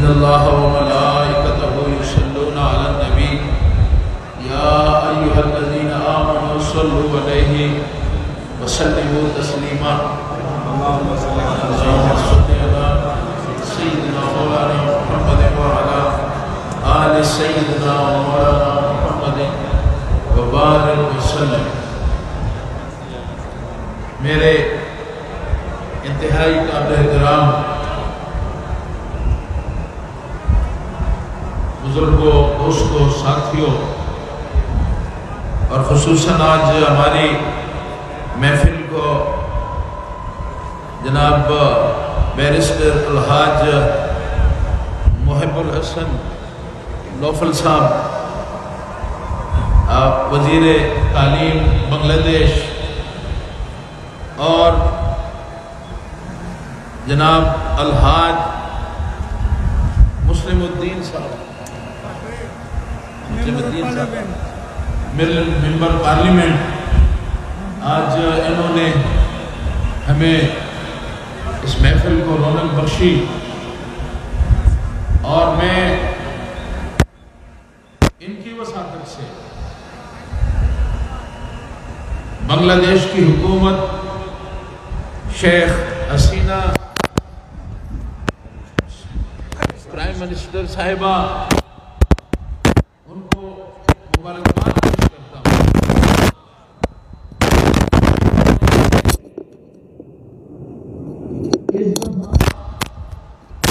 ان اللہ وملائکتہ یصلون علی النبی یا ایھا الذین آمنوا صلوا علیہ وسلموا تسلیما اللہم صل علی سیدنا مولانا محمد وعلی آل سیدنا مولانا محمد وبارک وسلم۔ میرے انتہائی قابل احترام بزرگوں، دوستوں، ساتھیوں، اور خصوصاً آج ہماری محفل کو جناب بیرسٹر الحاج محب الحسن نوفل صاحب وزیر تعلیم بنگلہ دیش اور جناب الحاج مسلم الدین صاحب ممبر پارلیمنٹ، آج انہوں نے ہمیں اس محفل کو رونق بخشی، اور میں ان کی وساطت سے بنگلہ دیش کی حکومت، شیخ حسینہ پرائم منسٹر صاحبہ، ان کو مبارکباد پیش کرتا ہوں۔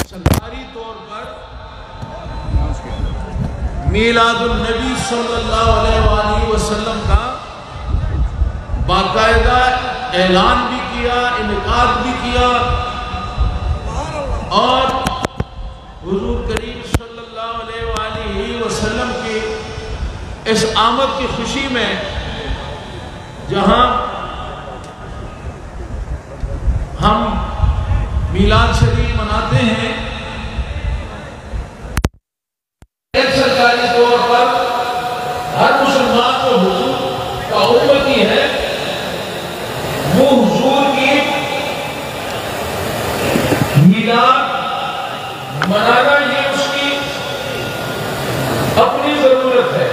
سرکاری طور پر میلاد النبی صلی اللہ علیہ وآلہ وسلم کا باقاعدہ اعلان بھی کیا، انعقاد بھی کیا، اور حضور کریم صلی اللہ علیہ وآلہ وسلم کی اس آمد کی خوشی میں جہاں ہم میلاد شریف مناتے ہیں، ایک سرکاری طور پر ہر مسلمان کو حضور کا امتی ہے، وہ حضور کی میلاد منانا یہ اس کی اپنی ضرورت ہے،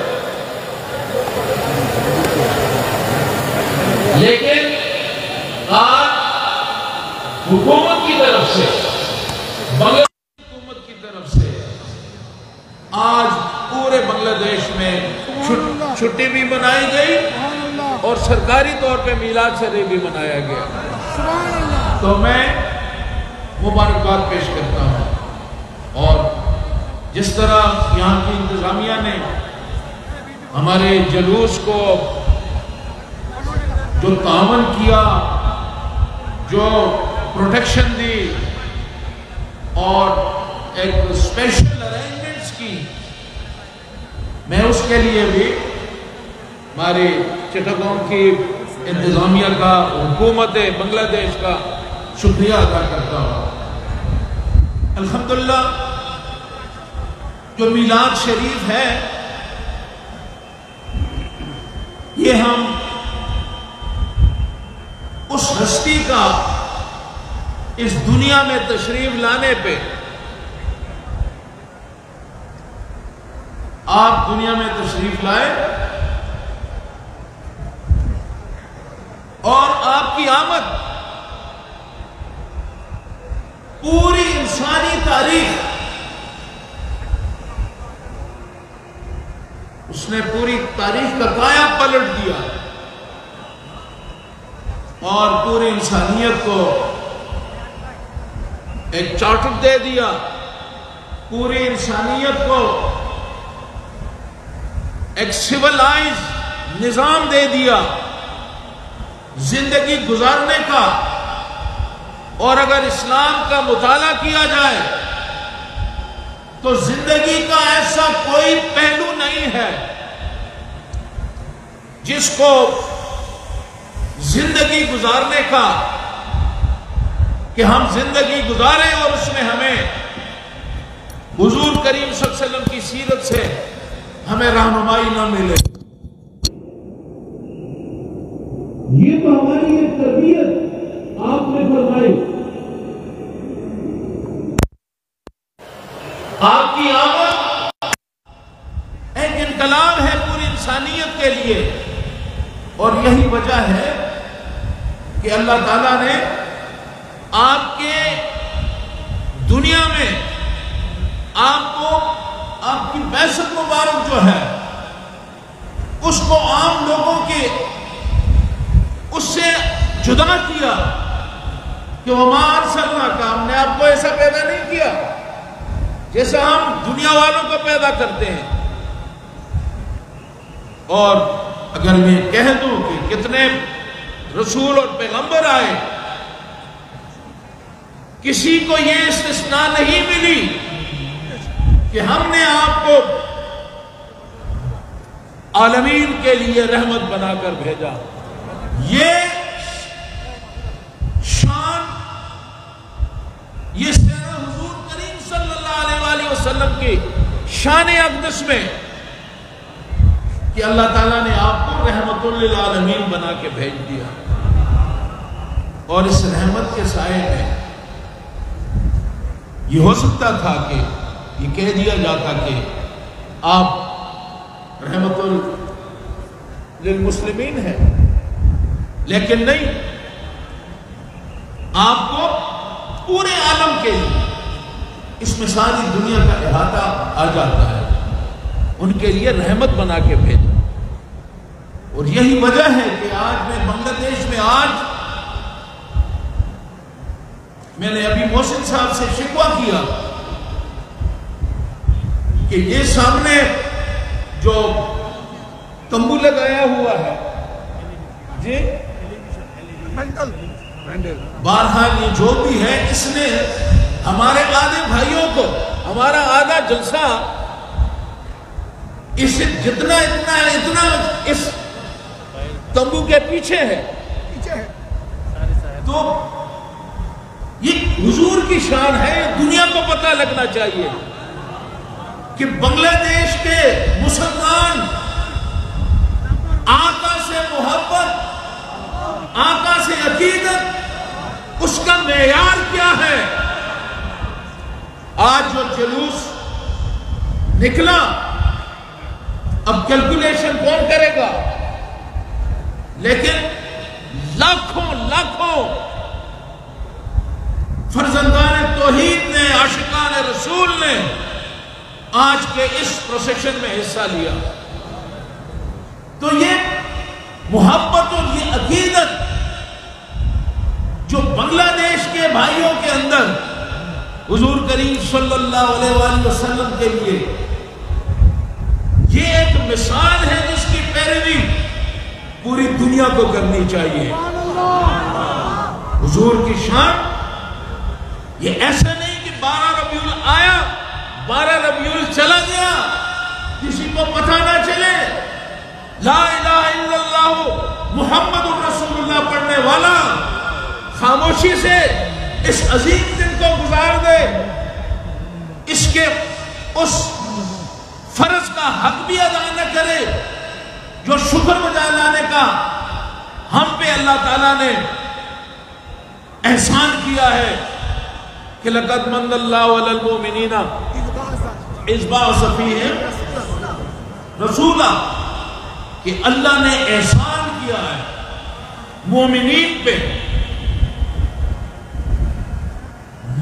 لیکن آج حکومت کی طرف سے، بنگلہ دیش حکومت کی طرف سے آج پورے بنگلہ دیش میں چھٹی بھی منائی گئی اور سرکاری طور پہ میلاد شریف بھی منایا گیا، تو میں مبارکباد پیش کرتا ہوں۔ اور جس طرح یہاں کی انتظامیہ نے ہمارے جلوس کو جو تعاون کیا، جو پروٹیکشن دی، اور ایک اسپیشل ارینجمنٹس کی، میں اس کے لیے بھی ہماری چٹاگانگ کی انتظامیہ کا، حکومت بنگلہ دیش کا شکریہ ادا کرتا ہوں۔ الحمدللہ جو میلاد شریف ہے، یہ ہم اس ہستی کا اس دنیا میں تشریف لانے پہ، آپ دنیا میں تشریف لائے اور آپ کی آمد پوری انسانی تاریخ، اس نے پوری تاریخ کا کایا پلٹ دیا اور پوری انسانیت کو ایک چارٹر دے دیا، پوری انسانیت کو ایک سیولائز نظام دے دیا زندگی گزارنے کا۔ اور اگر اسلام کا مطالعہ کیا جائے تو زندگی کا ایسا کوئی پہلو نہیں ہے جس کو زندگی گزارنے کا، کہ ہم زندگی گزاریں اور اس میں ہمیں حضور کریم صلی اللہ علیہ وسلم کی سیرت سے ہمیں رہنمائی نہ ملے۔ یہ تو ہماری ایک تربیت آپ نے فرمائی۔ آپ کی آمد ایک انقلاب ہے پوری انسانیت کے لیے، اور یہی وجہ ہے کہ اللہ تعالیٰ نے آپ کے دنیا میں آپ کو، آپ کی بعثت مبارک جو ہے اس کو عام لوگوں کے اس سے جدا کیا کہ وَمَا أَرْسَلْنَاكَ، ہم نے آپ کو ایسا پیدا نہیں کیا جیسا ہم دنیا والوں کو پیدا کرتے ہیں۔ اور اگر میں کہہ دوں کہ کتنے رسول اور پیغمبر آئے، کسی کو یہ استثناء نہیں ملی کہ ہم نے آپ کو عالمین کے لیے رحمت بنا کر بھیجا۔ یہ شان، یہ سیرہ حضور کریم صلی اللہ علیہ وآلہ وسلم کی شان اقدس میں کہ اللہ تعالیٰ نے آپ کو رحمت للعالمین بنا کے بھیج دیا، اور اس رحمت کے سائے میں یہ ہو سکتا تھا کہ یہ کہہ دیا جاتا کہ آپ رحمت للمسلمین ہیں، لیکن نہیں، آپ کو پورے عالم کے لیے، اس میں ساری دنیا کا احاطہ آ جاتا ہے، ان کے لیے رحمت بنا کے بھیجا۔ اور یہی وجہ ہے کہ آج میں بنگلہ دیش میں، آج میں نے ابھی محسن صاحب سے شکوہ کیا کہ یہ سامنے جو تمبو لگایا ہوا ہے جی، بہرحال یہ جو بھی ہے، اس نے ہمارے آدھے بھائیوں کو، ہمارا آدھا جلسہ اس جتنا اس تمبو کے پیچھے ہے، تو یہ حضور کی شان ہے، دنیا کو پتہ لگنا چاہیے کہ بنگلہ دیش کے مسلمان آقا سے محبت، آقا سے عقیدت، اس کا معیار کیا ہے۔ آج جو جلوس نکلا، اب کیلکولیشن کون کرے گا، لیکن لاکھوں فرزندان توحید نے، عاشقان رسول نے آج کے اس پروسیشن میں حصہ لیا۔ تو یہ محبت اور یہ عقیدت جو بنگلہ دیش کے بھائیوں کے اندر حضور کریم صلی اللہ علیہ وآلہ وسلم کے لیے، یہ ایک مثال ہے جس کی پیروی پوری دنیا کو کرنی چاہیے۔ حضور کی شان یہ ایسا نہیں کہ 12 ربیع الاول آیا، 12 ربیع الاول چلا گیا، کسی کو پتہ نہ چلے، لا الہ الا اللہ محمد رسول اللہ پڑھنے والا خاموشی سے اس عظیم دن کو گزار دے، اس کے اس فرض کا حق بھی ادا نہ کرے جو شکر بجا لانے کا ہم پہ اللہ تعالیٰ نے احسان کیا ہے کہ لَقَدْ مَنَّ اللَّهُ عَلَى الْمُؤْمِنِينَ إِذْ بَعَثَ فِيهِمْ رَسُولًا، کہ اللہ نے احسان کیا ہے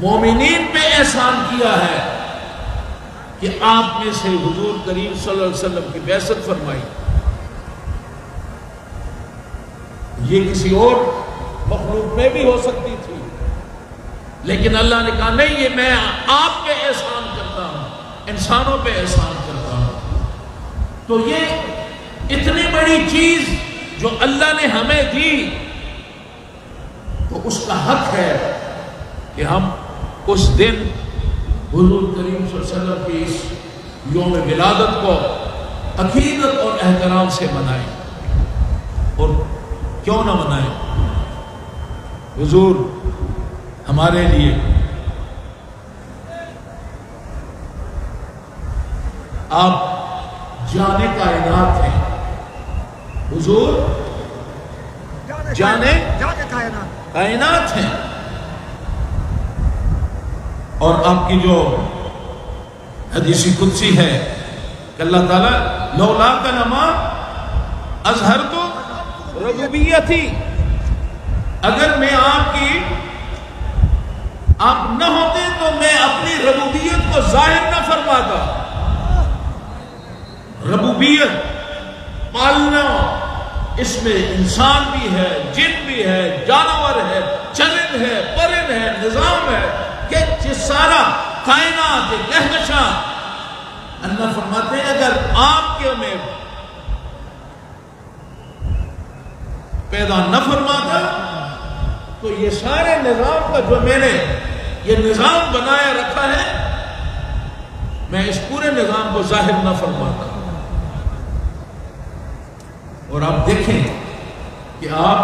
مومنین پہ احسان کیا ہے کہ آپ میں سے حضور کریم صلی اللہ علیہ وسلم کی بعثت فرمائی۔ یہ کسی اور مخلوق میں بھی ہو سکتی تھی، لیکن اللہ نے کہا نہیں، یہ میں آپ پہ احسان کرتا ہوں، انسانوں پہ احسان کرتا ہوں۔ تو یہ اتنی بڑی چیز جو اللہ نے ہمیں دی، تو اس کا حق ہے کہ ہم اس دن حضور کریم صلی اللہ علیہ وسلم کی اس یوم ولادت کو عقیدت اور احترام سے منائیں۔ اور کیوں نہ منائیں، حضور ہمارے لیے آپ جانے کائنات ہیں، حضور جانے کائنات ہیں، اور آپ کی جو حدیث قدسی ہے کہ اللہ تعالیٰ لولا لما اظہرت ربوبیتی، اگر میں آپ نہ ہوتے تو میں اپنی ربوبیت کو ظاہر نہ فرماتا۔ ربوبیت پالنا، اس میں انسان بھی ہے، جن بھی ہے، جانور ہے، چرند ہے، پرند ہے، نظام ہے، کہ سارا کائنات کہکشاں، اللہ فرماتے ہیں اگر آپ کے میں پیدا نہ فرماتا تو یہ سارے نظام کا جو میں نے یہ نظام بنایا رکھا ہے، میں اس پورے نظام کو ظاہر نہ فرماتا۔ اور آپ دیکھیں کہ آپ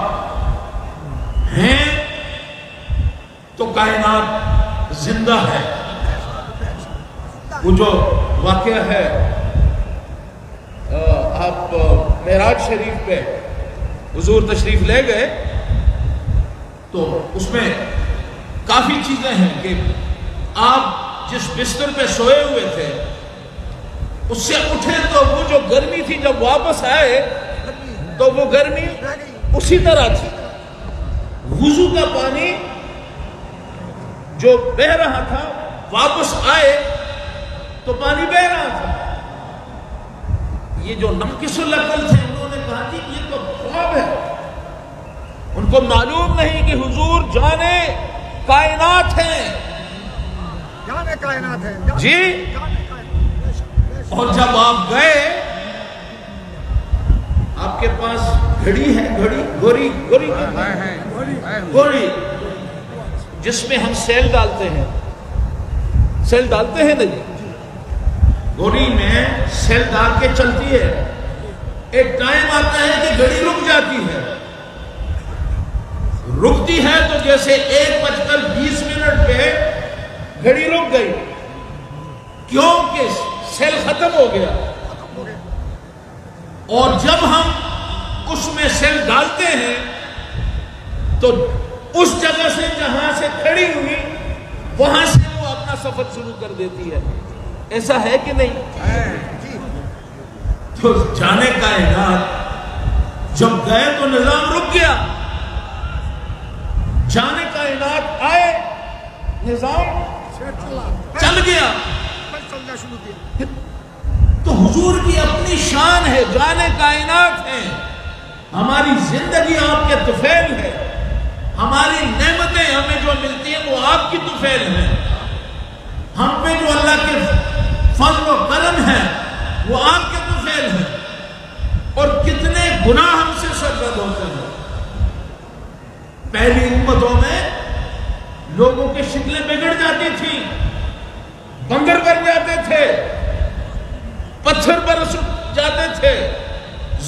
ہیں تو کائنات زندہ ہے۔ وہ جو واقعہ ہے آپ معراج شریف پہ حضور تشریف لے گئے تو اس میں کافی چیزیں ہیں کہ آپ جس بستر پہ سوئے ہوئے تھے اس سے اٹھے تو وہ جو گرمی تھی جب واپس آئے تو وہ گرمی اسی طرح تھی۔ وضو کا پانی جو بہ رہا تھا واپس آئے تو پانی بہ رہا تھا۔ یہ جو ناقص العقل تھے انہوں نے کہا کہ یہ تو خواب ہے، ان کو معلوم نہیں کہ حضور جانے کائنات ہیں، جانے کائنات ہے جی۔ اور جب آپ گئے آپ کے پاس گھڑی ہے، گوری جس میں ہم سیل ڈالتے ہیں، سیل ڈالتے ہیں نا جی، گھڑی میں سیل ڈال کے چلتی ہے، ایک ٹائم آتا ہے کہ گھڑی رک جاتی ہے، رکتی ہے تو جیسے 1:20 پہ گھڑی رک گئی، کیونکہ سیل ختم ہو گیا۔ اور جب ہم اس میں سیل ڈالتے ہیں تو اس جگہ سے جہاں سے کھڑی ہوئی وہاں سے وہ اپنا سفر شروع کر دیتی ہے۔ ایسا ہے کہ نہیں؟ تو جانے کائنات جب گئے تو نظام رک گیا، جانے کائنات آئے نظام چل گیا۔ تو حضور کی اپنی شان ہے، جانے کائنات ہے، ہماری زندگی آپ کے طفیل ہے، ہماری نعمتیں ہمیں جو ملتی ہیں وہ آپ کی طفیل ہیں، ہم پہ جو اللہ کے فضل و کرم ہے وہ آپ کے طفیل ہیں، اور کتنے گناہ ہم سے سرزد ہوتے ہیں۔ پہلی امتوں میں لوگوں کی شکلیں بگڑ جاتی تھیں، بندر بن جاتے تھے، پتھر برس جاتے تھے،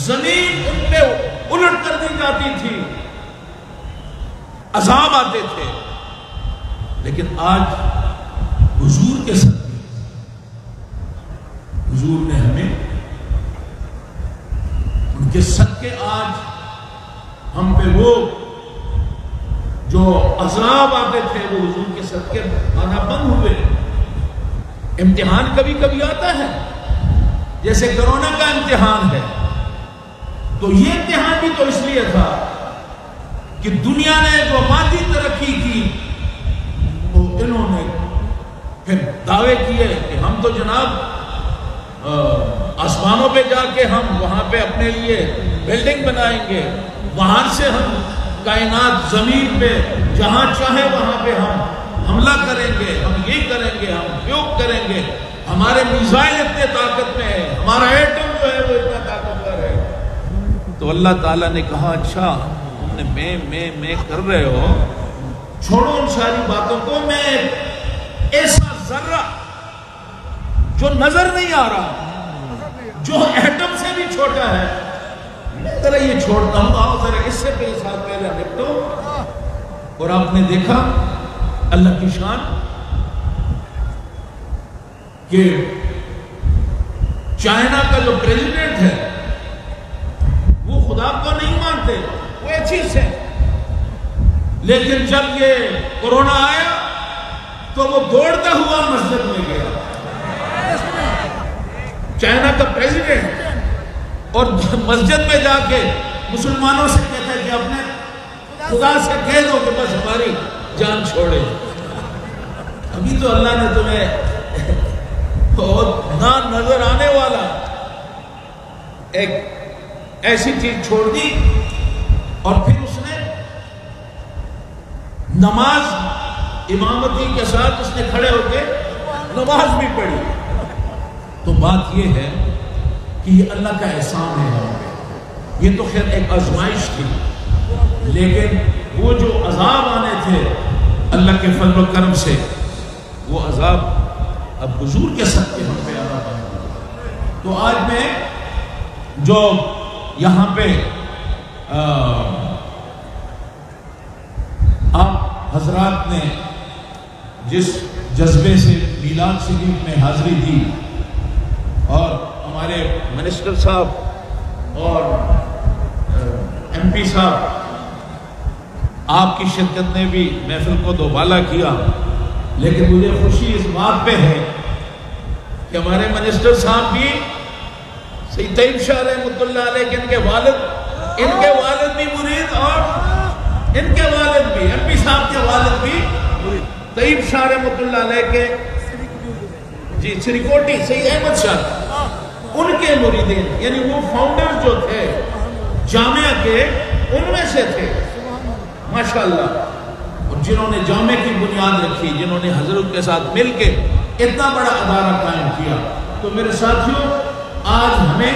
زمین ان پہ الٹ کر دی جاتی تھی، عذاب آتے تھے۔ لیکن آج حضور کے ساتھ حضور نے ہمیں ان کے صدقے آج ہم پہ وہ جو عذاب آتے تھے وہ حضور کے صدقے آنا بند ہوئے۔ امتحان کبھی کبھی آتا ہے، جیسے کرونا کا امتحان ہے، تو یہ امتحان بھی تو اس لیے تھا کہ دنیا نے جو مادی ترقی کی تو انہوں نے پھر دعوے کیے کہ ہم تو جناب آسمانوں پہ جا کے ہم وہاں پہ اپنے لیے بلڈنگ بنائیں گے، وہاں سے ہم کائنات زمین پہ جہاں چاہے وہاں پہ ہم حملہ کریں گے، ہم یہ کریں گے، ہم پروگ کریں گے، ہمارے میزائل اتنے طاقت میں ہے، ہمارا ایٹم جو ہے وہ اتنا طاقتور ہے۔ تو اللہ تعالیٰ نے کہا اچھا تم نے میں کر رہے ہو، چھوڑو ان ساری باتوں کو، میں ایسا ذرہ جو نظر نہیں آ رہا، جو ایٹم سے بھی چھوٹا ہے، میں ذرا یہ چھوڑتا ہوں، آؤ ذرا اس سے پہلے ساتھ پہلے نپٹو۔ اور آپ نے دیکھا اللہ کی شان کہ چائنا کا جو پریزیڈنٹ ہے وہ خدا کو نہیں مانتے، وہ ایتھیسٹ ہے، لیکن جب یہ کورونا آیا تو وہ دوڑتا ہوا مسجد میں گیا، کا پریزیڈنٹ اور مسجد میں جا کے مسلمانوں سے کہتا ہے کہ اپنے خدا سے کہہ دو کہ بس ہماری جان چھوڑے. ابھی تو اللہ نے تمہیں بہت نہ نظر آنے والا ایک ایسی چیز چھوڑ دی. اور پھر اس نے نماز امامتی کے ساتھ اس نے کھڑے ہو کے نماز بھی پڑھی. تو بات یہ ہے کہ یہ اللہ کا احسان ہے ہم پہ. یہ تو خیر ایک آزمائش تھی، لیکن وہ جو عذاب آنے تھے اللہ کے فضل و کرم سے، وہ عذاب اب حضور کے صدقے ہم پہ آنا پڑا. تو آج میں جو یہاں پہ آپ حضرات نے جس جذبے سے میلاد شریف میں حاضری دی، اور ہمارے منسٹر صاحب اور ایم پی صاحب، آپ کی شرکت نے بھی محفل کو دوبالا کیا. لیکن مجھے خوشی اس بات پہ ہے کہ ہمارے منسٹر صاحب بھی سید طیب شاہ رحمۃ اللہ علیہ کے ان کے والد بھی مرید، اور ان کے والد بھی ایم پی صاحب کے والد بھی طیب شاہ رحمۃ اللہ علیہ کے جی سریکوٹی سید احمد شاہ، ان کے مریدین، یعنی وہ فاؤنڈر جو تھے جامعہ کے، ان میں سے تھے ماشاءاللہ. اور جنہوں نے جامعہ کی بنیاد رکھی، جنہوں نے حضرت کے ساتھ مل کے اتنا بڑا ادارہ قائم کیا. تو میرے ساتھیوں، آج ہمیں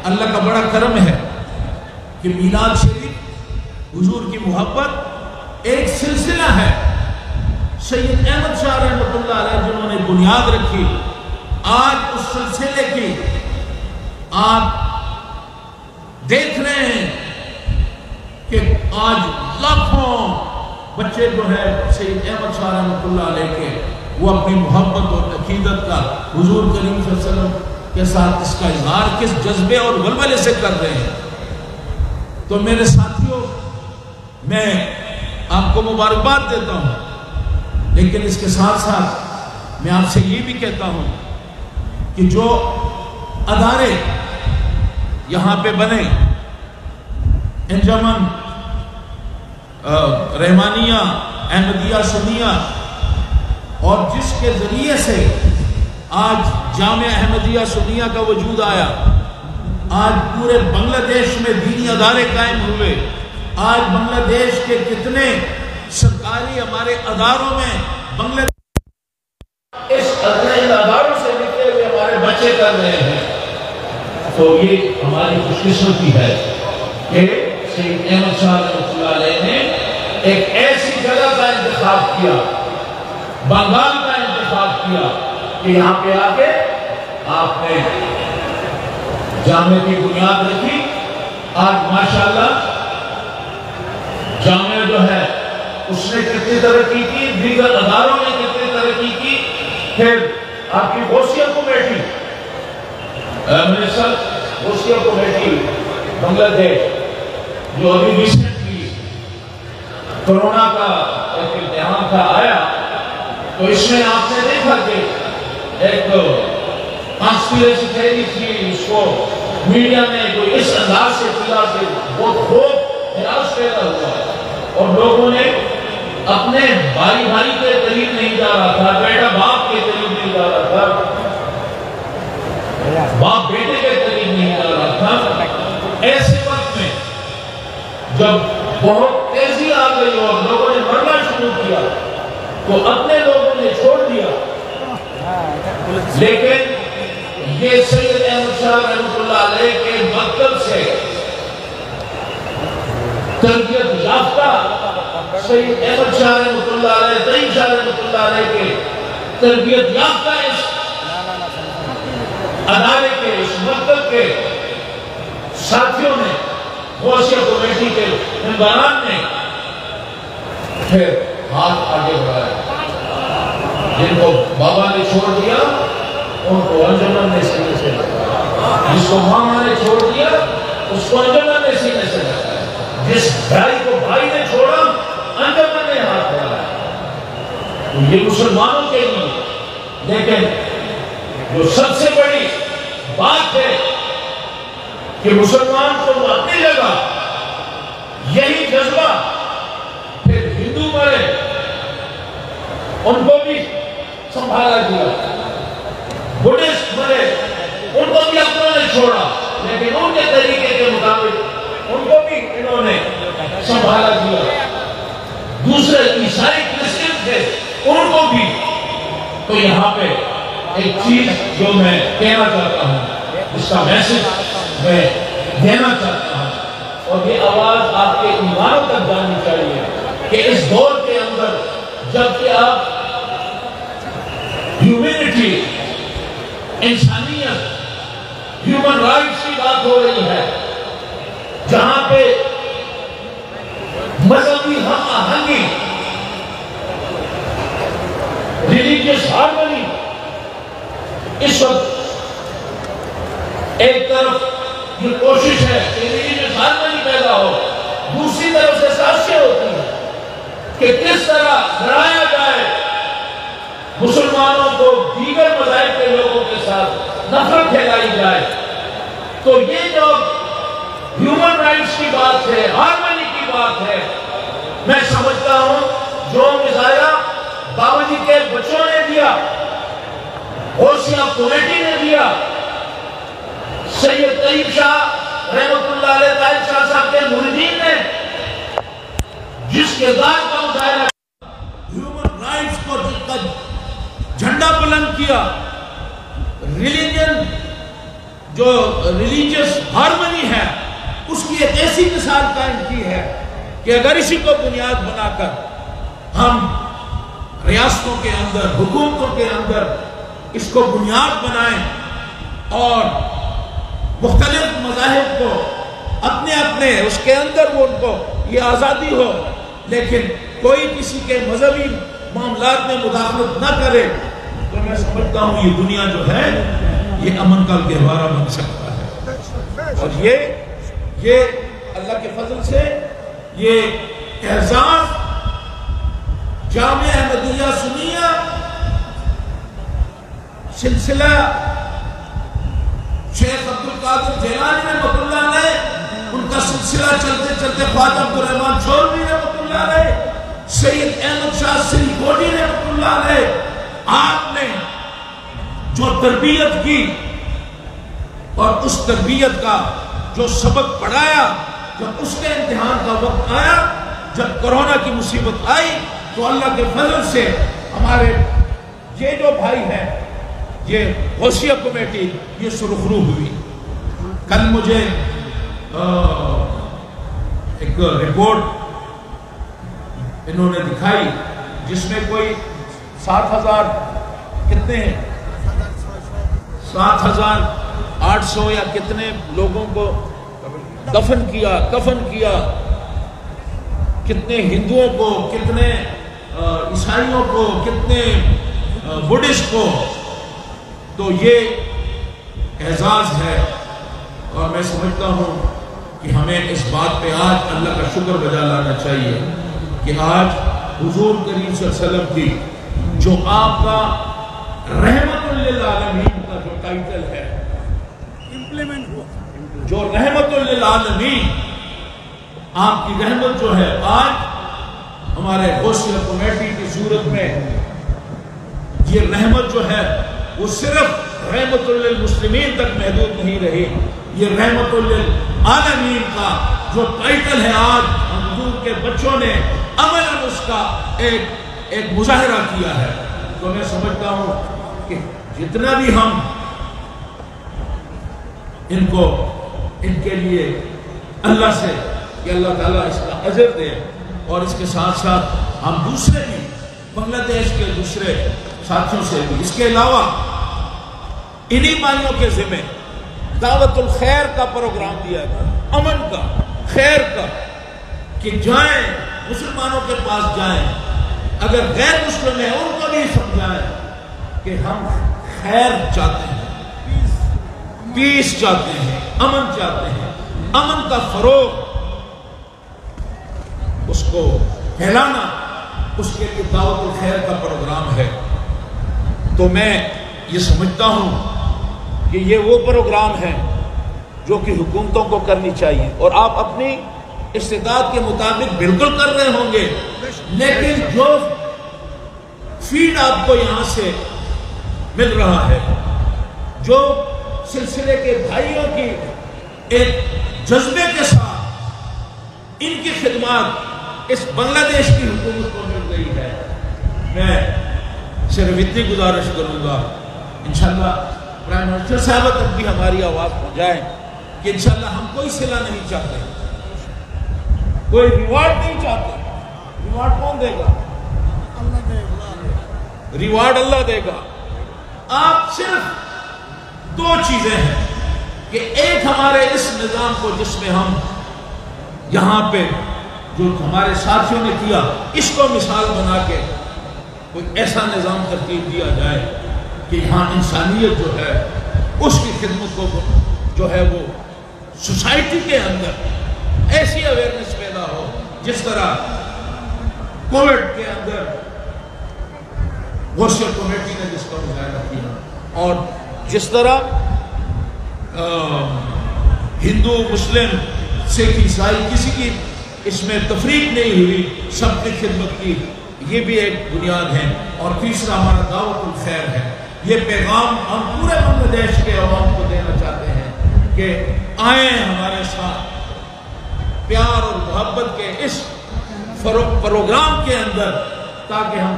اللہ کا بڑا کرم ہے کہ میلاد شریف حضور کی محبت ایک سلسلہ ہے. سید احمد شاہ رحمۃ اللہ علیہ جنہوں نے بنیاد رکھی، آج اس سلسلے کی آپ دیکھ رہے ہیں کہ آج لاکھوں بچے جو ہے سید احمد شاہ رحمۃ اللہ علیہ کے، وہ اپنی محبت اور عقیدت کا حضور کریم صلی اللہ علیہ وسلم کے ساتھ اس کا اظہار کس جذبے اور ولولے سے کر رہے ہیں. تو میرے ساتھیوں، میں آپ کو مبارکباد دیتا ہوں، لیکن اس کے ساتھ ساتھ میں آپ سے یہ بھی کہتا ہوں کہ جو ادارے یہاں پہ بنے، انجمن رحمانیہ، احمدیہ سنیہ، اور جس کے ذریعے سے آج جامعہ احمدیہ سنیہ کا وجود آیا، آج پورے بنگلہ دیش میں دینی ادارے قائم ہوئے، آج بنگلہ دیش کے کتنے سرکاری ہمارے اداروں میں بنگلہ دیش اس اداروں سے نکلے ہوئے ہمارے بچے کر رہے ہیں. تو یہ ہماری خوش قسمتی ہے کہ سید احمد شاہ رحمۃ اللہ علیہ نے ایک ایسی جگہ کا انتخاب کیا، بنگال کا انتخاب کیا، کہ یہاں پہ آ کے آپ نے جامعہ کی بنیاد رکھی. آج ماشاءاللہ جامعہ جو ہے اس نے کتنی ترقی کی، دیگر اداروں نے کتنی ترقی کی. پھر آپ کی غوثیہ کمیٹی، منسٹر غوثیہ کمیٹی بنگلہ دیش، جو ابھی ریسنٹلی کرونا کا ایک امتحان کا آیا، تو اس میں آپ نے دیکھا کہ ایک کانسپیریسی تھیوری تھی، اس کو میڈیا نے کوئی اس انداز سے کیا کہ بہت خوب خیال پیدا ہوا، اور لوگوں نے اپنے بھائی کے قریب نہیں جا رہا تھا، بیٹا باپ کے قریب نہیں جا رہا تھا، باپ بیٹے کے قریب نہیں جا رہا تھا. ایسے وقت میں جب بہت تیزی آ گئی اور لوگوں نے مرنا شروع کیا، تو اپنے لوگوں نے چھوڑ دیا. لیکن یہ سید احمد شاہ رحمۃ اللہ علیہ کے مکتب سے تربیت یافتہ سید احمد شاہ رحمۃ اللہ علیہ، طیب شاہ رحمۃ اللہ علیہ کے تربیت یافتہ اس ادارے کے، اس مکتب کے ساتھیوں نے، غوثیہ کمیٹی کے ممبران نے پھر ہاتھ آگے بڑھایا. جن کو بابا نے چھوڑ دیا ان کو انجمن نے سینے سے لگایا، جس کو ماما نے چھوڑ دیا اس کو انجمن نے سینے سے لگایا، جس بھائی کو بھائی نے چھوڑا انجمن نے ہاتھ بڑھایا. تو یہ مسلمانوں کے لیے، لیکن جو سب سے بڑی بات ہے کہ مسلمان کو اپنی جگہ یہی جذبہ پھر ہندو مرے ان کو بھی سنبھالا گیا، بدھسٹ مرے ان کو بھی اپنوں نے چھوڑا، لیکن ان کے طریقے کے مطابق ان کو بھی انہوں نے سنبھالا گیا، دوسرے عیسائی کرسچن تھے ان کو بھی۔ تو یہاں پہ ایک چیز جو میں کہنا چاہتا ہوں، اس کا میسج میں دینا چاہتا ہوں، اور یہ آواز آپ کے ایمانوں تک جانی چاہیے کہ اس دور کے اندر جب کہ آپ ہیومینٹی، انسانیت، ہیومن رائٹس کی بات ہو رہی ہے، جہاں پہ مذہبی ہم آہنگی، ریلیجیس ہارمونی، اس وقت ایک طرف یہ کوشش ہے کہ ریلیجیس ہارمونی پیدا ہو، دوسری طرف سے سازشیں ہوتی ہیں کہ کس طرح لڑایا جائے مسلمانوں کو دیگر مذاہب کے لوگوں کے ساتھ نفرت پھیلائی جائے۔ تو یہ جو ہیومن رائٹس کی بات ہے، ہارمونی کی بات ہے، میں سمجھتا ہوں جو مظاہرہ بابا جی کے بچوں نے دیا، غوثیہ کمیٹی نے دیا، سید طیب شاہ رحمت اللہ علیہ طاہر شاہ صاحب کے مریدین نے جس کردار کا مظاہرہ ہیومن رائٹس کو جس کا جھنڈا بلند کیا، ریلیجن جو ریلیجیس ہارمونی ہے اس کی ایک ایسی مثال قائم کی ہے کہ اگر اسی کو بنیاد بنا کر ہم ریاستوں کے اندر، حکومتوں کے اندر اس کو بنیاد بنائیں اور مختلف مذاہب کو اپنے اپنے اس کے اندر وہ ان کو یہ آزادی ہو، لیکن کوئی کسی کے مذہبی معاملات میں مداخلت نہ کرے، تو میں سمجھتا ہوں یہ دنیا جو ہے یہ امن کا گہوارہ بن سکتا ہے۔ اور یہ اللہ کے فضل سے یہ اعزاز جامعہ احمدیہ سنیہ سلسلہ شیخ عبدالقادر جیلانی رحمۃ اللہ علیہ، ان کا سلسلہ چلتے چلتے خواجہ عبدالرحمن چودھری رحمۃ اللہ علیہ، سید احمد شاہ سری کوٹی رحمۃ اللہ علیہ، آپ نے جو تربیت کی اور اس تربیت کا جو سبق پڑھایا، جب اس کے امتحان کا وقت آیا، جب کرونا کی مصیبت آئی، تو اللہ کے فضل سے ہمارے یہ جو بھائی ہیں، یہ غوثیہ کمیٹی یہ سرخرو ہوئی۔ کل مجھے ایک رپورٹ انہوں نے دکھائی جس میں کوئی 7,000 کتنے ہیں 7,800 یا کتنے لوگوں کو کفن کیا، کتنے ہندوؤں کو، کتنے عیسائیوں کو، کتنے بدھسٹ کو۔ تو یہ اعزاز ہے، اور میں سمجھتا ہوں کہ ہمیں اس بات پہ آج اللہ کا شکر بجا لانا چاہیے کہ آج حضور کریم صلی اللہ علیہ وسلم کی جو آپ کا رحمت للعالمین کا جو ٹائٹل ہے امپلیمنٹ ہوا، جو رحمت للعالمین آپ کی رحمت جو ہے آج ہمارے غوثیہ کمیٹی کی صورت میں یہ رحمت جو ہے وہ صرف رحمت للمسلمین تک محدود نہیں رہی، یہ رحمت للعالمین کا جو ٹائٹل ہے آج حضور کے بچوں نے عملاً اس کا ایک مظاہرہ کیا ہے۔ تو میں سمجھتا ہوں کہ جتنا بھی ہم ان کے لیے اللہ سے کہ اللہ تعالیٰ اس کا اجر دے، اور اس کے ساتھ ساتھ ہم دوسرے بھی بنگلہ دیش کے دوسرے ساتھیوں سے بھی اس کے علاوہ انہی بھائیوں کے ذمہ دعوت الخیر کا پروگرام دیا گیا، امن کا، خیر کا، کہ جائیں مسلمانوں کے پاس جائیں، اگر غیر مسلم ہیں ان کو بھی سمجھائیں کہ ہم خیر چاہتے ہیں، پیس چاہتے ہیں، امن چاہتے ہیں، امن کا فروغ اس کو پھیلانا، اس کے لیے دعوت الخیر کا پروگرام ہے۔ تو میں یہ سمجھتا ہوں کہ یہ وہ پروگرام ہے جو کہ حکومتوں کو کرنی چاہیے، اور آپ اپنی استطاعت کے مطابق بالکل کر رہے ہوں گے، لیکن جو فیڈ آپ کو یہاں سے مل رہا ہے، جو سلسلے کے بھائیوں کی ایک جذبے کے ساتھ ان کی خدمات اس بنگلہ دیش کی حکومت کو مل رہی ہے، میں صرف اتنی گزارش کروں گا انشاءاللہ پرائم منسٹر صاحبہ تک بھی ہماری آواز پہنچائیں کہ انشاءاللہ ہم کوئی صلہ نہیں چاہتے، کوئی ریوارڈ نہیں چاہتے۔ ریوارڈ کون دے گا؟ ریوارڈ اللہ دے گا۔ آپ صرف دو چیزیں ہیں کہ ایک ہمارے اس نظام کو جس میں ہم یہاں پہ جو ہمارے ساتھیوں نے کیا، اس کو مثال بنا کے کوئی ایسا نظام ترتیب دیا جائے کہ یہاں انسانیت جو ہے اس کی خدمت کو جو ہے وہ سوسائٹی کے اندر ایسی اویئرنیس پیدا ہو، جس طرح کووڈ کے اندر غوثیہ کمیٹی نے جس کا مظاہرہ کیا، اور جس طرح ہندو مسلم سکھ عیسائی کسی کی اس میں تفریق نہیں ہوئی، سب کی خدمت کی، یہ بھی ایک بنیاد ہے۔ اور تیسرا ہمارا دعوت الخیر ہے۔ یہ پیغام ہم پورے بنگلہ دیش کے عوام کو دینا چاہتے ہیں کہ آئیں ہمارے ساتھ پیار اور محبت کے اس پروگرام کے اندر، تاکہ ہم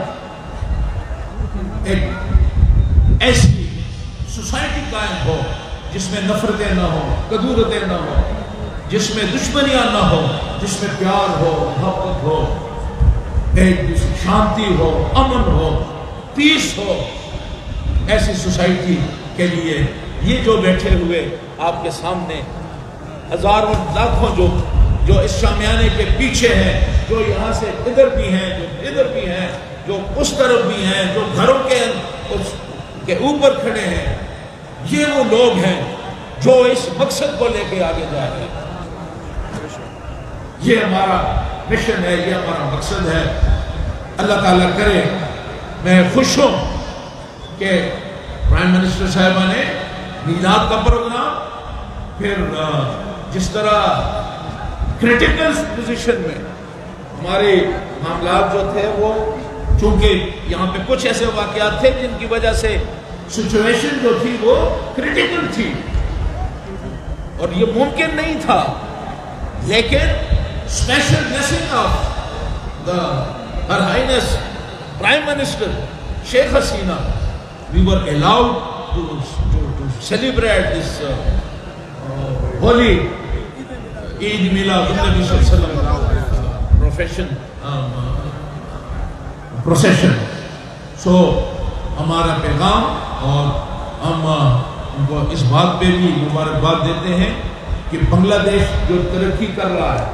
ایک ایسی سوسائٹی قائم ہو جس میں نفرتیں نہ ہوں، کدورتیں نہ ہوں، جس میں دشمنیاں نہ ہوں، جس میں پیار ہو، محبت ہو، ایک دوسری شانتی ہو، امن ہو، پیس ہو۔ ایسی سوسائٹی کے لیے یہ جو بیٹھے ہوئے آپ کے سامنے ہزاروں لاکھوں جو اس شامیانے کے پیچھے ہیں، جو یہاں سے ادھر بھی ہیں، جو ادھر بھی ہیں، جو اس طرف بھی ہیں، جو گھروں کے اوپر کھڑے ہیں، یہ وہ لوگ ہیں جو اس مقصد کو لے کے آگے جا رہے ہیں۔ یہ ہمارا مشن ہے، یہ ہمارا مقصد ہے۔ اللہ تعالیٰ کرے، میں خوش ہوں کہ پرائم منسٹر صاحبہ نے میلاد کا پروگرام، پھر جس طرح کریٹیکل پوزیشن میں ہمارے معاملات جو تھے، وہ چونکہ یہاں پہ کچھ ایسے واقعات تھے جن کی وجہ سے سچویشن جو تھی وہ کریٹیکل تھی اور یہ ممکن نہیں تھا، لیکن special blessing of her Hines prime minister Sheikh Hasina, we were allowed to celebrate this holy Eid Milad Nabi Sallallahu Alaihi Wasallam procession. So ہمارا پیغام، اور ہم ان کو اس بات پہ بھی مبارکباد دیتے ہیں کہ بنگلہ دیش جو ترقی کر رہا ہے،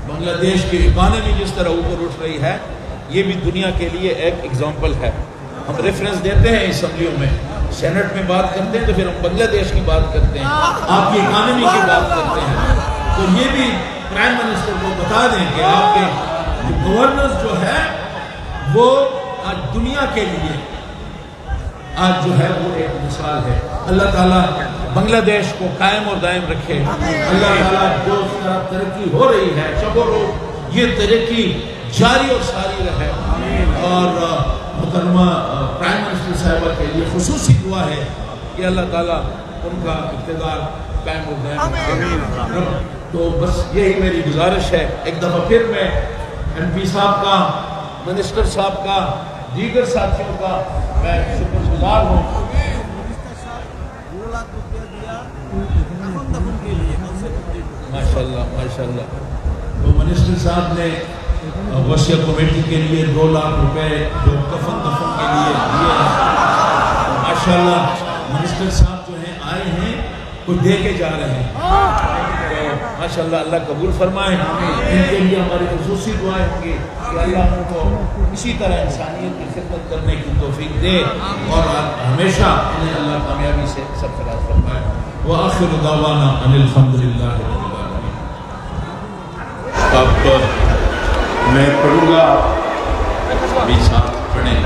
بنگلہ دیش کی اکانومی جس طرح اوپر اٹھ رہی ہے، یہ بھی دنیا کے لیے ایک ایگزامپل ہے۔ ہم ریفرنس دیتے ہیں اسمبلیوں میں، سینٹ میں بات کرتے ہیں تو پھر ہم بنگلہ دیش کی بات کرتے ہیں، آپ کی اکانومی کی بات کرتے ہیں، تو یہ بھی پرائم منسٹر کو بتا دیں کہ آپ کے گورننس جو ہے وہ آج دنیا کے لیے آج جو ہے وہ ایک مثال ہے۔ اللہ تعالیٰ بنگلہ دیش کو قائم اور دائم رکھے۔ اللہ تعالیٰ جو اس طرح ترقی ہو رہی ہے شب و روز، یہ ترقی جاری اور ساری رہے۔ اور محترمہ پرائم منسٹر صاحبہ کے لیے خصوصی دعا ہے کہ اللہ تعالیٰ ان کا اقتدار قائم اور دائم رکھے۔ تو بس یہی میری گزارش ہے۔ ایک دفعہ پھر میں ایم پی صاحب کا، منسٹر صاحب کا، دیگر ساتھیوں کا میں شکر گزار ہوں۔ ماشاءاللہ ماشاءاللہ۔ تو منسٹر صاحب نے غوثیہ کمیٹی کے لیے 2 لاکھ روپے جو کفن کے لیے دیے ہیں، ماشاءاللہ منسٹر صاحب جو ہیں آئے ہیں کچھ دے کے جا رہے ہیں، تو ماشاءاللہ اللہ قبول فرمائے۔ ان کے لیے ہماری خصوصی دعائیں ہوں گی کہ اللہ ان کو اسی طرح انسانیت کی خدمت کرنے کی توفیق دے اور ہمیشہ انہیں اللہ کامیابی سے سرفراز فرمائے۔ وآخر دعوانا ان الحمد للہ رب العالمین۔ اب میں پڑھوں گا، بھی ساتھ پڑھیں۔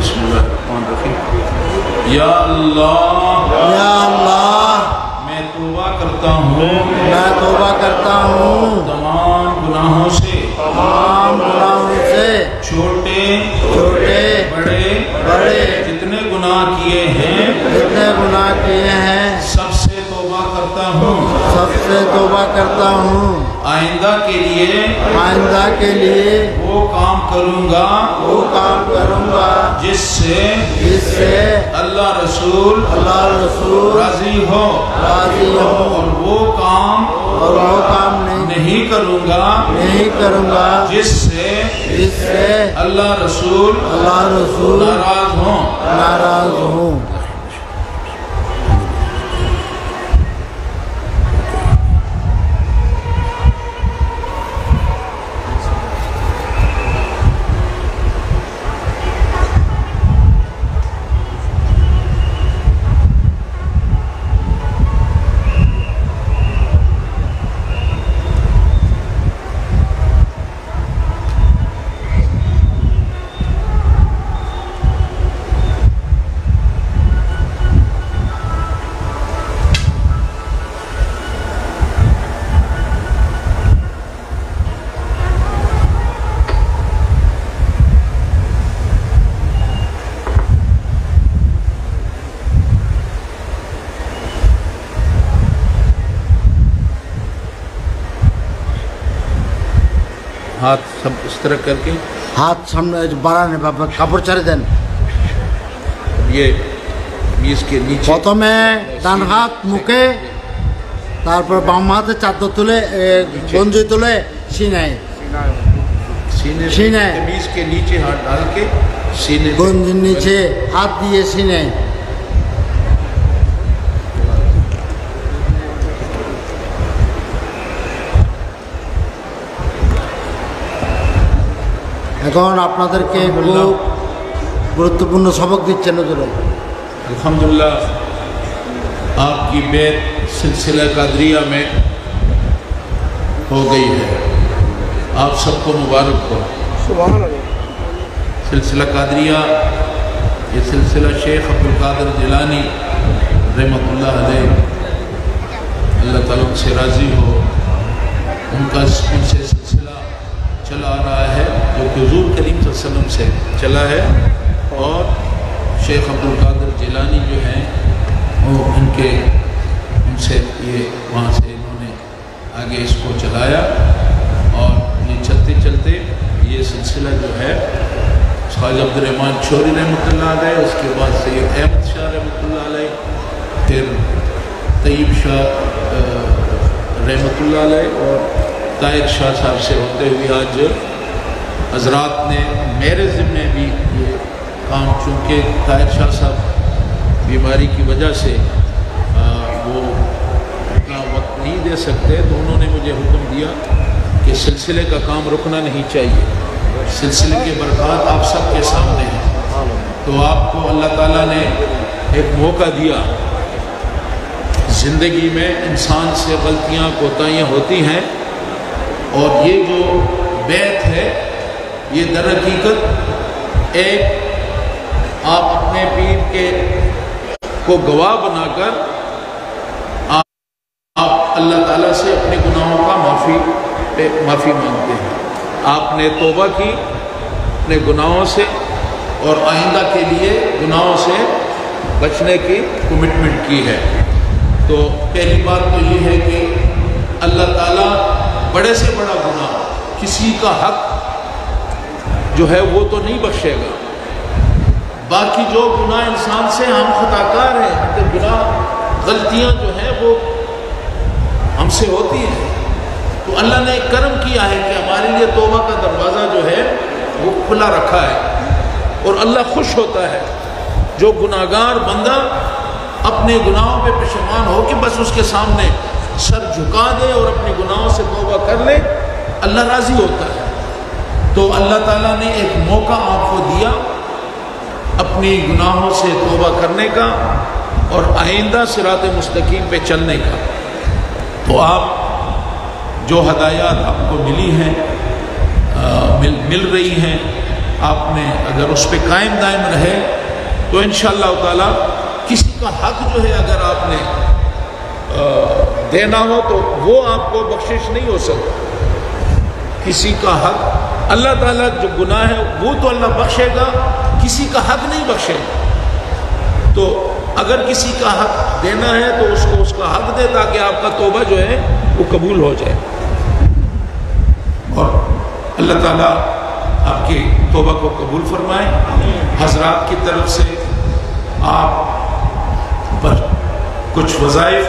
بسم اللہ الرحمن الرحیم۔ یا اللہ یا اللہ میں توبہ کرتا ہوں میں توبہ کرتا ہوں تمام گناہوں سے، تمام گناہوں سے، چھوٹے چھوٹے بڑے بڑے جتنے گناہ کیے ہیں جتنے گناہ کیے ہیں سب سے توبہ کرتا ہوں۔ سب سے توبہ کرتا ہوں۔ آئندہ کے لیے آئندہ کے لیے وہ کام کروں گا وہ کام کروں گا جس سے اللہ رسول راضی ہو، راضی ہوں، اور وہ کام نہیں کروں گا جس سے اللہ رسول ناراض ہوں۔ ہاتھ سب اس طرح کر کے হাত সামনে বাড়ানে বাবা কাপড় ছেড়ে দেন। یہ میز کے نیچے প্রথমে ডান হাত মুখে, তারপর বাম হাতে চাদর তুলে গঞ্জি তুলে সিনায় سینے میز کے نیچے ہاتھ ڈال کے سینے پہ গঞ্জির নিচে হাত দিয়ে সিনায়। এখন আপনাদেরকে খুব গুরুত্বপূর্ণ সবক দিচ্ছেন হুজুর। الحمدللہ آپ کی بیعت سلسلہ قادریہ میں ہو گئی ہے، آپ سب کو مبارک ہو۔ سلسلہ قادریہ یہ سلسلہ شیخ عبدالقادر جیلانی رحمۃ اللہ علیہ، اللہ تعالیٰ ان سے راضی ہو، ان سے سلسلہ چلا آ رہا ہے جو کہ حضور کریم صلی اللہ علیہ وسلم سے چلا ہے، اور شیخ عبدالقادر جیلانی جو ہیں وہ ان سے یہ وہاں سے انہوں نے آگے اس کو چلایا، اور یہ چلتے چلتے یہ سلسلہ جو ہے خواجہ عبدالرحمن شوری رحمۃ اللہ علیہ، اس کے بعد سید احمد شاہ رحمۃ اللہ علیہ، پھر طیب شاہ رحمۃ اللہ علیہ، اور طاہر شاہ صاحب سے ہوتے ہوئے آج حضرات نے میرے ذمہ بھی یہ کام، چونکہ طاہر شاہ صاحب بیماری کی وجہ سے وہ اتنا وقت نہیں دے سکتے، تو انہوں نے مجھے حکم دیا کہ سلسلے کا کام رکنا نہیں چاہیے، سلسلے کے برکات آپ سب کے سامنے ہیں، تو آپ کو اللہ تعالیٰ نے ایک موقع دیا۔ زندگی میں انسان سے غلطیاں کوتاہیاں ہوتی ہیں، اور یہ جو بیعت ہے یہ در حقیقت ایک آپ اپنے پیر کو گواہ بنا کر آپ اللہ تعالیٰ سے اپنے گناہوں کا معافی مانگتے ہیں۔ آپ نے توبہ کی اپنے گناہوں سے، اور آئندہ کے لیے گناہوں سے بچنے کی کمٹمنٹ کی ہے۔ تو پہلی بات تو یہ ہے کہ اللہ تعالیٰ بڑے سے بڑا گناہ، کسی کا حق جو ہے وہ تو نہیں بخشے گا، باقی جو گناہ انسان سے ہم خطاکار ہیں، گناہ غلطیاں جو ہیں وہ ہم سے ہوتی ہیں، تو اللہ نے ایک کرم کیا ہے کہ ہمارے لیے توبہ کا دروازہ جو ہے وہ کھلا رکھا ہے، اور اللہ خوش ہوتا ہے جو گناہگار بندہ اپنے گناہوں پہ پشیمان ہو کہ بس اس کے سامنے سر جھکا دے اور اپنے گناہوں سے توبہ کر لے، اللہ راضی ہوتا ہے۔ تو اللہ تعالیٰ نے ایک موقع آپ کو دیا اپنی گناہوں سے توبہ کرنے کا اور آئندہ صراط مستقیم پہ چلنے کا۔ تو آپ جو ہدایات آپ کو ملی ہیں، مل رہی ہیں، آپ نے اگر اس پہ قائم دائم رہے تو انشاءاللہ تعالی کسی کا حق جو ہے اگر آپ نے دینا ہو تو وہ آپ کو بخشش نہیں ہو سکتا. کسی کا حق اللہ تعالیٰ جو گناہ ہے وہ تو اللہ بخشے گا، کسی کا حق نہیں بخشے گا. تو اگر کسی کا حق دینا ہے تو اس کو اس کا حق دے تاکہ آپ کا توبہ جو ہے وہ قبول ہو جائے. اور اللہ تعالیٰ آپ کی توبہ کو قبول فرمائے. حضرات کی طرف سے آپ پر کچھ وظائف،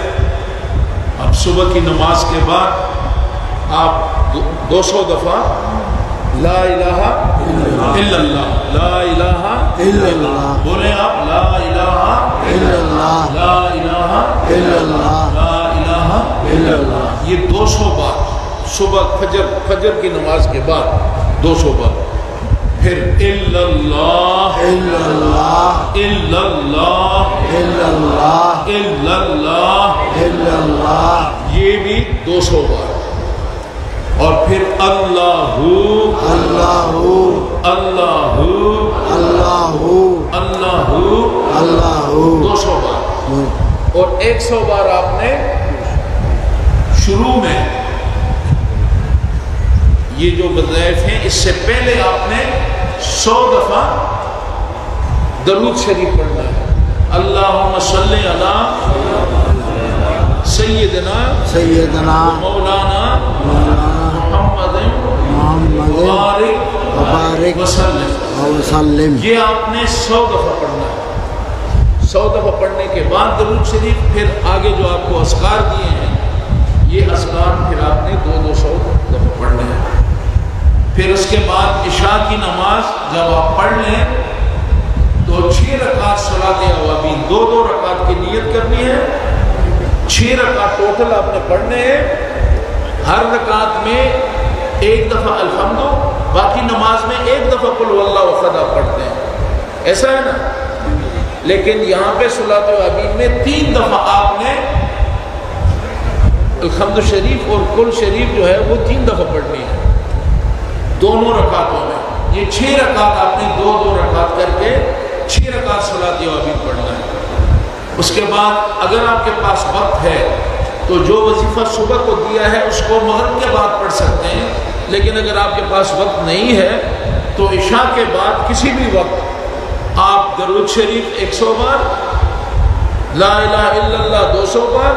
اب صبح کی نماز کے بعد آپ 200 دفعہ لا الہ الا اللہ، لا الہ الا اللہ، بولیں آپ لا الہ الا اللہ، لا الہ الا اللہ، لا الہ الا اللہ. یہ 200 بار صبح فجر کی نماز کے بعد 200 بار. پھر الا اللہ، الا اللہ، الا اللہ، الا اللہ، الا اللہ، الا اللہ. یہ بھی 200 بار. اور پھر اللہ اللہ، اللہ اللہ، اللہ اللہ. 200 بار. اور 100 بار آپ نے شروع میں یہ جو وظائف ہیں اس سے پہلے آپ نے 100 دفعہ درود شریف پڑھنا ہے. اللہم صلی علی سیدنا مولانا محمد مبارک وسلم. یہ آپ نے 100 دفعہ پڑھنا ہے. 100 دفعہ پڑھنے کے بعد درود شریف. پھر آگے جو آپ کو اذکار دیے ہیں یہ اذکار پھر آپ نے 200 دفعہ پڑھنے ہیں. پھر اس کے بعد عشاء کی نماز جب آپ پڑھ لیں تو 6 رکعت صلاۃ اوابین، 2 رکعت کی نیت کرنی ہے. 6 رکعت ٹوٹل آپ نے پڑھنے ہیں. ہر رکعت میں 1 دفعہ الحمد، باقی نماز میں 1 دفعہ قل هو اللہ احد آپ پڑھتے ہیں. ایسا ہے نا؟ لیکن یہاں پہ صلاۃ اوابین میں 3 دفعہ آپ نے الحمد شریف اور قل شریف جو ہے وہ 3 دفعہ پڑھنی ہے دونوں رکعتوں میں. یہ 6 رکعت آپ نے 2 رکعت کر کے 6 رکعت صلاۃ اوابین پڑھنا ہے. اس کے بعد اگر آپ کے پاس وقت ہے تو جو وظیفہ صبح کو دیا ہے اس کو مغرب کے بعد پڑھ سکتے ہیں. لیکن اگر آپ کے پاس وقت نہیں ہے تو عشاء کے بعد کسی بھی وقت آپ درود شریف 100 بار، لا الہ الا اللہ 200 بار،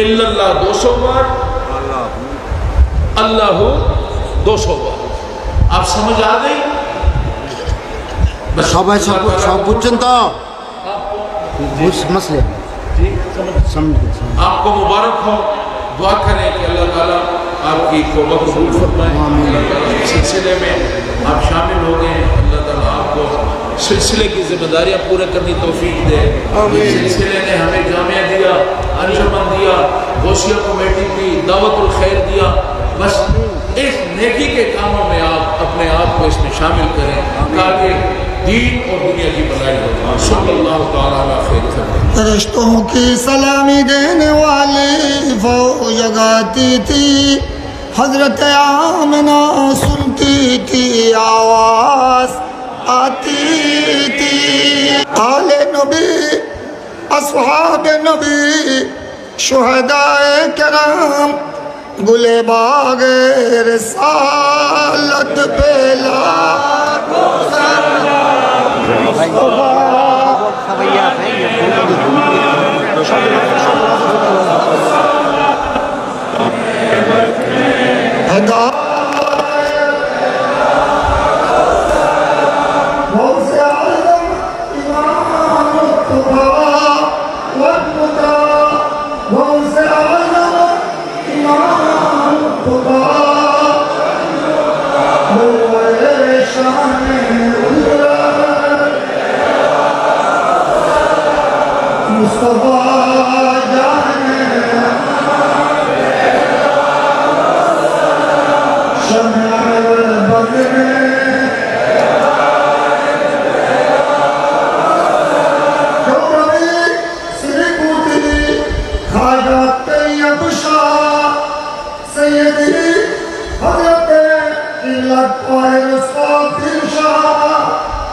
الا اللہ 200 بار، اللہ 200 بار. آپ سمجھ آ گئی؟ সবাই সব বুঝছেন তো? مسئلے آپ کو مبارک ہو. دعا کریں کہ اللہ تعالیٰ آپ کی توبہ قبول فرمائے. اللہ تعالیٰ اس سلسلے میں آپ شامل ہو گئے. اللہ تعالیٰ آپ کو سلسلے کی ذمہ داریاں پورے کرنی توفیق دے. اس سلسلے نے ہمیں جامعہ دیا، انجمن دیا، غوثیہ کمیٹی دی، دعوت الخیر دیا. بس اس نیکی کے کاموں میں آپ اپنے آپ کو اس میں شامل کریں تاکہ دین اور دنیا کی بھلائی ہو. صلی اللہ تعالیٰ علیہ خیر. رشتوں کی سلامی دینے والی فوج جگاتی تھی، حضرت آمنہ سنتی تھی آواز آتی تھی. آل نبی، اصحاب نبی، شہدائے کرام، گلے باغ رسالت پہ لاکھوں شان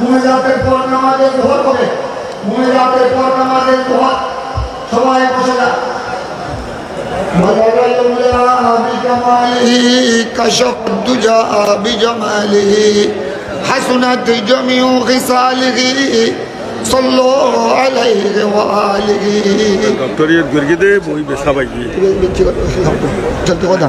মুনাজাতের পর নামাজের দোয়া করে মুনাজাতের পর নামাজের দোয়া সবাই বসে না كشف الدجى بجماله حسنت جميع خصاله صلوا عليه وآله ডক্টরিয়েট গিরগিদে বই বেসাবাই চলতে কথা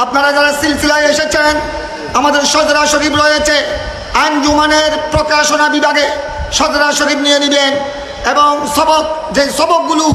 আপনারা যারা সিলসিলায় এসেছেন আমাদের সদরা শরীফ রয়েছে আঞ্জুমানের প্রকাশনা বিভাগে সদরা শরীফ নিয়ে নেবেন এবং সবক যে সবকগুলো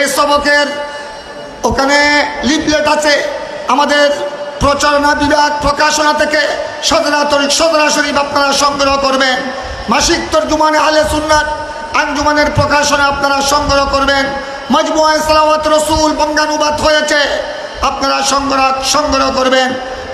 এই সবকের ওখানে লিফলেট আছে আমাদের প্রচারণা বিভাগ প্রকাশনা থেকে সদরা শরীফ আপনারা সংগ্রহ করবেন মাসিক তরজুমানে আহলে সুন্নাত আঞ্জুমানের প্রকাশনা আপনারা সংগ্রহ করবেন মজমুআ সালাওয়াত রাসূল বঙ্গানুবাদ হয়েছে আপনারা সংগ্রহ করবেন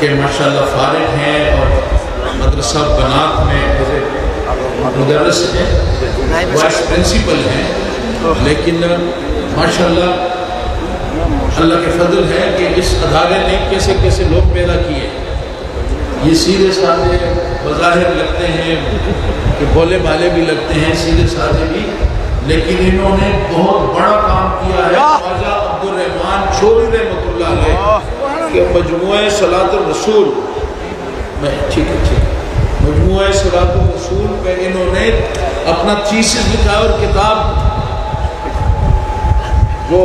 کہ ماشاءاللہ فارغ ہیں اور مدرسہ بنات میں مدرس ہیں، وائس پرنسپل ہیں، لیکن ماشاءاللہ اللہ کے فضل ہے کہ اس ادارے نے کیسے کیسے لوگ پیدا کیے. یہ سیدھے سادھے بظاہر لگتے ہیں کہ بولے بالے بھی لگتے ہیں، سیدھے سادھے بھی، لیکن انہوں نے بہت بڑا کام کیا ہے. خواجہ عبدالرحمان چوری رحمۃ اللہ علیہ کہ مجموعہ صلاۃ الرسول میں مجموعہ صلاۃ الرسول پہ انہوں نے اپنا تھیسس لکھا اور کتاب، جو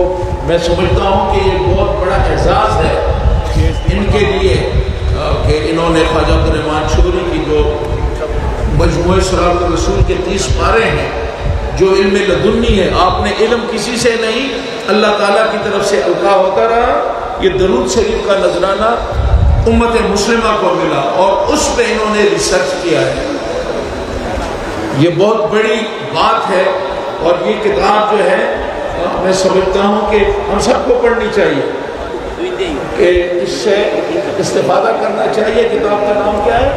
میں سمجھتا ہوں کہ یہ بہت بڑا اعزاز ہے ان کے لیے کہ انہوں نے خواجہ عبدالرحمان چوری کی جو مجموعہ صلاۃ الرسول کے 30 پارے ہیں، جو علم لدنی ہے، آپ نے علم کسی سے نہیں، اللہ تعالیٰ کی طرف سے القا ہوتا رہا. یہ درود شریف کا نذرانہ امت مسلمہ کو ملا اور اس پہ انہوں نے ریسرچ کیا ہے. یہ بہت بڑی بات ہے اور یہ کتاب جو ہے میں سمجھتا ہوں کہ ہم سب کو پڑھنی چاہیے، کہ اس سے استفادہ کرنا چاہیے. کتاب کا نام کیا ہے؟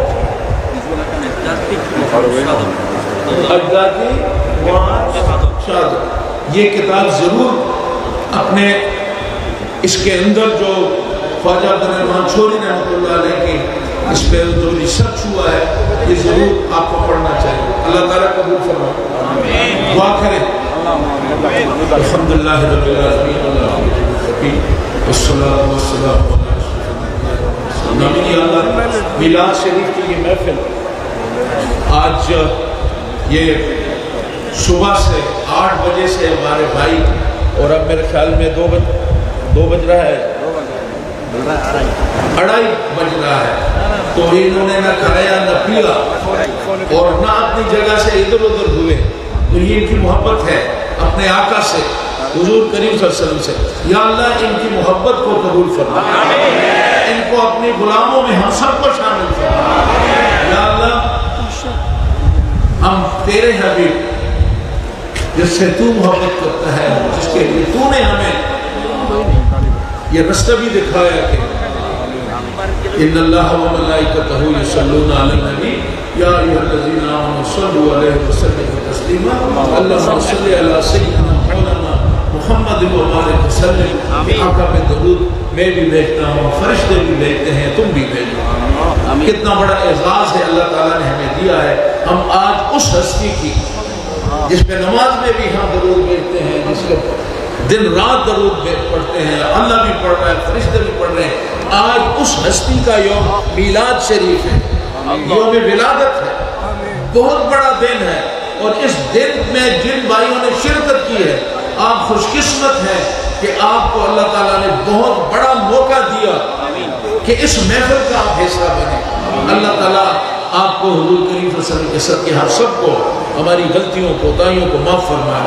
اجدادی شاد. یہ کتاب ضرور اپنے اس کے اندر جو خواجہ عبدالرحمان چوری رحمۃ اللہ علیہ کی اس پہ جو ریسرچ ہوا ہے، یہ ضرور آپ کو پڑھنا چاہیے. اللہ تعالیٰ قبول فرمائے. دعا کریں. الحمدللہ رب العالمین والصلاۃ والسلام علی میلاد شریف کی یہ محفل آج یہ صبح سے 8 بجے سے ہمارے بھائی، اور اب میرے خیال میں 2 بج رہا ہے، 2:30 بج رہا ہے، تو انہوں نے نہ کھایا نہ پیا اور نہ اپنی جگہ سے ادھر ادھر ہوئے. تو یہ ان کی محبت ہے اپنے آقا سے، حضور کریم صلی اللہ علیہ وسلم سے. یا اللہ ان کی محبت کو قبول فرما، ان کو اپنے غلاموں میں ہم سب کو شامل فرما. یا اللہ ہم تیرے حبیب جس سے تو محبت کرتا ہے، جس کے لیے تو نے ہمیں یہ رستہ بھی دکھایا کہ ان اللہ و ملائکتہ یصلون علی النبی یا ایھا الذین آمنوا صلوا علیہ وسلم تسلیما. اللہم صل علی سیدنا مولانا محمد و بارک وسلم. آقا پہ درود میں بھی بھیجتا ہوں، فرشتے بھی بھیجتے ہیں، تم بھی بھیجو. کتنا بڑا اعزاز ہے اللہ تعالیٰ نے ہمیں دیا ہے. ہم آج اس ہستی کی جس پہ نماز میں بھی ہم درود بھیجتے ہیں، جس کو دن رات درود پڑھتے ہیں، اللہ بھی پڑھ رہا ہے، فرشتے بھی پڑھ رہے ہیں. آج اس ہستی کا یوم میلاد شریف ہے، یوم ولادت ہے، بہت بڑا دن ہے. اور اس دن میں جن بھائیوں نے شرکت کی ہے، آپ خوش قسمت ہیں کہ آپ کو اللہ تعالیٰ نے بہت بڑا موقع دیا کہ اس محفل کا آپ حصہ بنے. اللہ تعالیٰ آپ کو حضور کریم صلی اللہ علیہ وسلم کے صدقے ہم سب کو ہماری غلطیوں کوتاہیوں کو معاف فرمائے.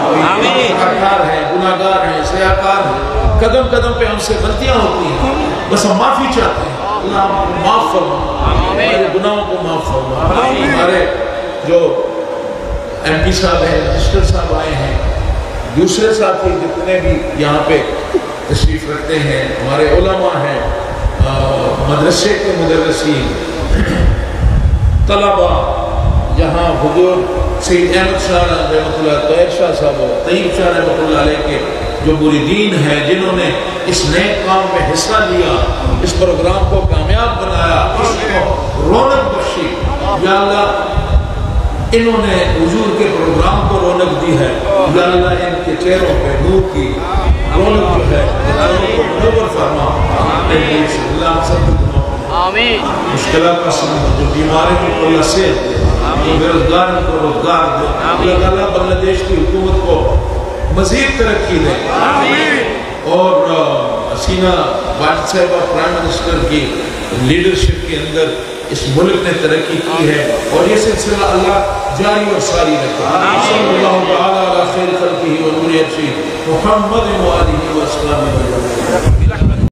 گناہگار ہیں، گناہگار ہیں، سیاکار ہیں، قدم قدم پہ ہم سے غلطیاں ہوتی ہیں، بس ہم معافی چاہتے ہیں. اللہ ہم کو معاف فرما، ہمارے گناہوں کو معاف فرما. ہمارے جو ایم پی صاحب ہیں، رجسٹر صاحب آئے ہیں، دوسرے ساتھی جتنے بھی یہاں پہ تشریف رکھتے ہیں، ہمارے علماء ہیں، مدرسے کے مدرسین، طلبہ، یہاں حضور سید احمد شاہ رحمۃ اللہ، طاہر شاہ صاحب، طیب شاہ رحمۃ اللہ علیہ کے جو مریدین ہیں، جنہوں نے اس نئے کام میں حصہ لیا، اس پروگرام کو کامیاب بنایا، اس کو رونق بخشی. یا اللہ انہوں نے حضور کے پروگرام کو رونق دی ہے. یا اللہ ان کے چہروں پہ نور کی رونق جو ہے منور فرما. اللہ سب آمین. مشکلات کا سمجھ، جو بیماری کی کوئی سے، جو بیروزگار کو روزگار دے. اللہ تعالیٰ بنگلہ دیش کی حکومت کو مزید ترقی دے. اور حسینہ واجد صاحبہ پرائم منسٹر کی لیڈرشپ کے اندر اس ملک نے ترقی کی ہے، اور یہ سلسلہ اللہ جاری اور ساری رکھے. صلی اللہ تعالیٰ علی خیر خلقہ و نور عرشہ محمد و آلہ و اصحابہ.